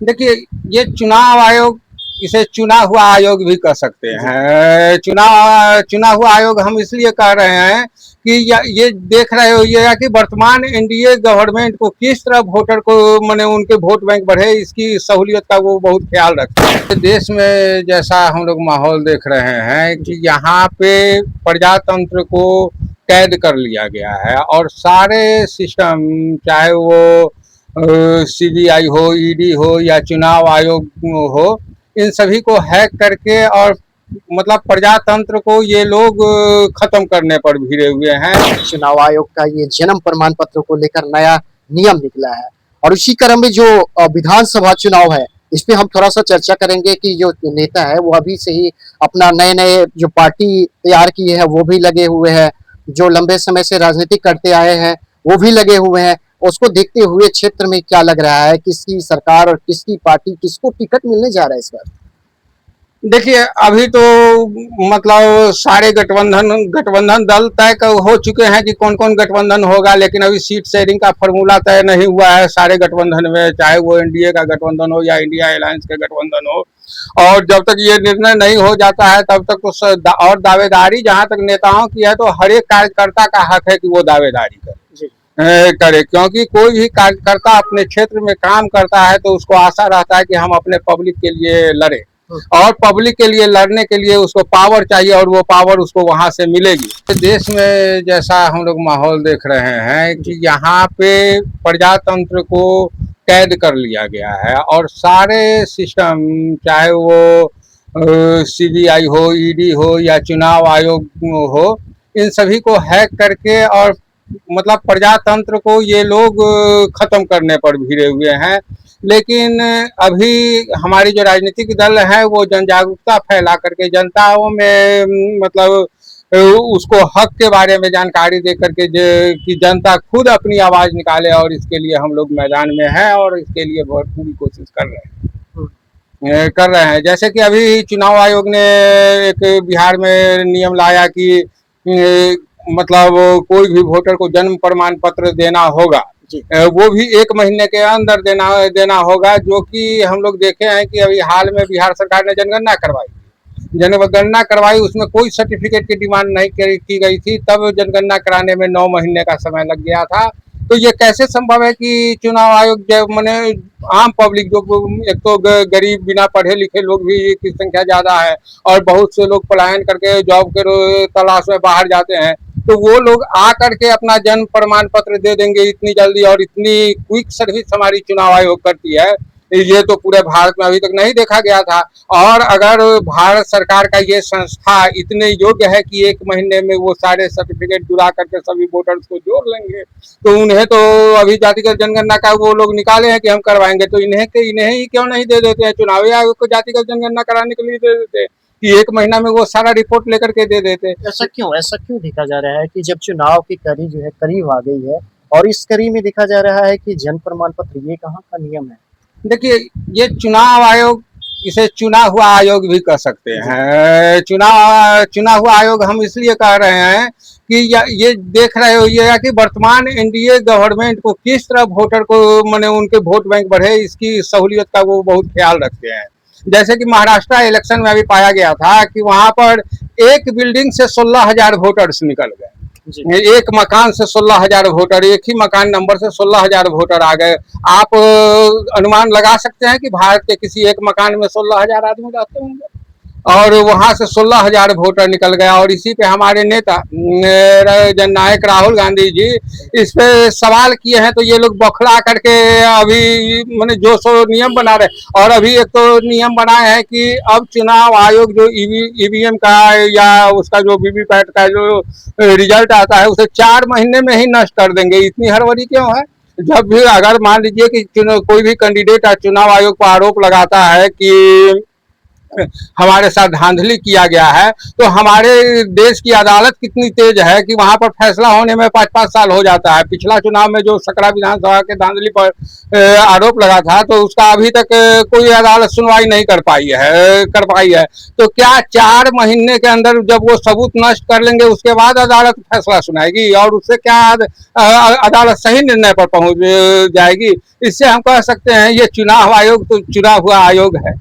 देखिए, ये चुनाव आयोग, इसे चुना हुआ आयोग भी कह सकते हैं। चुना हुआ आयोग हम इसलिए कह रहे हैं कि ये देख रहे हो ये कि वर्तमान एनडीए गवर्नमेंट को किस तरह वोटर को माने उनके वोट बैंक बढ़े, इसकी सहूलियत का वो बहुत ख्याल रखते हैं। देश में जैसा हम लोग माहौल देख रहे हैं कि यहाँ पे प्रजातंत्र को कैद कर लिया गया है और सारे सिस्टम, चाहे वो सीबीआई हो, ईडी हो या चुनाव आयोग हो, इन सभी को हैक करके और मतलब प्रजातंत्र को ये लोग खत्म करने पर भिड़े हुए हैं। चुनाव आयोग का ये जन्म प्रमाण पत्र को लेकर नया नियम निकला है और इसी क्रम में जो विधानसभा चुनाव है इस पे हम थोड़ा सा चर्चा करेंगे कि जो नेता है वो अभी से ही अपना नए नए जो पार्टी तैयार की है वो भी लगे हुए हैं, जो लंबे समय से राजनीति करते आए हैं वो भी लगे हुए हैं। उसको देखते हुए क्षेत्र में क्या लग रहा है, किसकी सरकार और किसकी पार्टी किसको टिकट मिलने जा रहा है इस बार? देखिए, अभी तो मतलब सारे गठबंधन दल तय हो चुके हैं कि कौन कौन गठबंधन होगा, लेकिन अभी सीट शेयरिंग का फॉर्मूला तय नहीं हुआ है सारे गठबंधन में, चाहे वो एनडीए का गठबंधन हो या इंडिया अलायंस का गठबंधन हो। और जब तक ये निर्णय नहीं हो जाता है तब तक तो और दावेदारी जहां तक नेताओं की है तो हर एक कार्यकर्ता का हक है कि वो दावेदारी करे, क्योंकि कोई भी कार्यकर्ता अपने क्षेत्र में काम करता है तो उसको आशा रहता है कि हम अपने पब्लिक के लिए लड़े, और पब्लिक के लिए लड़ने के लिए उसको पावर चाहिए और वो पावर उसको वहां से मिलेगी। देश में जैसा हम लोग माहौल देख रहे हैं कि यहाँ पे प्रजातंत्र को कैद कर लिया गया है और सारे सिस्टम, चाहे वो सीबीआई हो, ईडी हो या चुनाव आयोग हो, इन सभी को हैक करके और मतलब प्रजातंत्र को ये लोग खत्म करने पर भिड़े हुए हैं। लेकिन अभी हमारी जो राजनीतिक दल है वो जन जागरूकता फैला करके जनताओं में मतलब उसको हक के बारे में जानकारी दे करके कि जनता खुद अपनी आवाज निकाले, और इसके लिए हम लोग मैदान में हैं और इसके लिए बहुत पूरी कोशिश कर रहे हैं। जैसे कि अभी चुनाव आयोग ने एक बिहार में नियम लाया कि मतलब कोई भी वोटर को जन्म प्रमाण पत्र देना होगा, वो भी 1 महीने के अंदर देना होगा, जो कि हम लोग देखे हैं कि अभी हाल में बिहार सरकार ने जनगणना करवाई, उसमें कोई सर्टिफिकेट की डिमांड नहीं की गई थी, तब जनगणना कराने में 9 महीने का समय लग गया था। तो ये कैसे संभव है कि चुनाव आयोग मैंने आम पब्लिक, जो एक तो गरीब बिना पढ़े लिखे लोग भी की संख्या ज्यादा है और बहुत से लोग पलायन करके जॉब के तलाश में बाहर जाते हैं, तो वो लोग आ करके अपना जन्म प्रमाण पत्र दे देंगे इतनी जल्दी, और इतनी क्विक सर्विस हमारी चुनाव आयोग करती है, ये तो पूरे भारत में अभी तक नहीं देखा गया था। और अगर भारत सरकार का ये संस्था इतने योग्य है कि 1 महीने में वो सारे सर्टिफिकेट जुड़ा करके सभी वोटर्स को जोड़ लेंगे, तो उन्हें तो अभी जातिगत जनगणना का वो लोग निकाले हैं कि हम करवाएंगे, तो इन्हें ही क्यों नहीं दे देते हैं, चुनावी आयोग को जातिगत जनगणना कराने के लिए दे देते हैं कि 1 महीना में वो सारा रिपोर्ट लेकर के दे देते। ऐसा क्यों देखा जा रहा है कि जब चुनाव की कड़ी जो है करीब आ गई है और इस कड़ी में देखा जा रहा है कि जन प्रमाण पत्र ये कहाँ का नियम है? देखिए, ये चुनाव आयोग, इसे चुना हुआ आयोग भी कह सकते हैं। चुना हुआ आयोग हम इसलिए कह रहे हैं कि ये देख रहे हो ये कि वर्तमान एनडीए गवर्नमेंट को किस तरह वोटर को माने उनके वोट बैंक बढ़े, इसकी सहूलियत का वो बहुत ख्याल रखते हैं। जैसे कि महाराष्ट्र इलेक्शन में अभी पाया गया था कि वहां पर एक बिल्डिंग से 16,000 वोटर्स निकल गए, एक मकान से 16,000 वोटर, एक ही मकान नंबर से 16,000 वोटर आ गए। आप अनुमान लगा सकते हैं कि भारत के किसी एक मकान में 16,000 आदमी रहते होंगे, और वहां से 16,000 वोटर निकल गया। और इसी पे हमारे नेता जननायक राहुल गांधी जी इस पे सवाल किए हैं, तो ये लोग बौखला करके अभी मैंने जो सो नियम बना रहे। और अभी एक तो नियम बनाए हैं कि अब चुनाव आयोग जो ईवीएम का या उसका जो वीवीपैट का जो रिजल्ट आता है उसे 4 महीने में ही नष्ट कर देंगे। इतनी हड़बड़ी क्यों है? जब भी अगर मान लीजिए कि कोई भी कैंडिडेट चुनाव आयोग पर आरोप लगाता है कि हमारे साथ धांधली किया गया है, तो हमारे देश की अदालत कितनी तेज है कि वहां पर फैसला होने में 5-5 साल हो जाता है। पिछला चुनाव में जो सकरा विधानसभा के धांधली पर आरोप लगा था, तो उसका अभी तक कोई अदालत सुनवाई नहीं कर पाई है। तो क्या 4 महीने के अंदर जब वो सबूत नष्ट कर लेंगे उसके बाद अदालत फैसला सुनाएगी, और उससे क्या अदालत सही निर्णय पर पहुंच जाएगी? इससे हम कह सकते हैं ये चुनाव आयोग तो चुना हुआ आयोग है।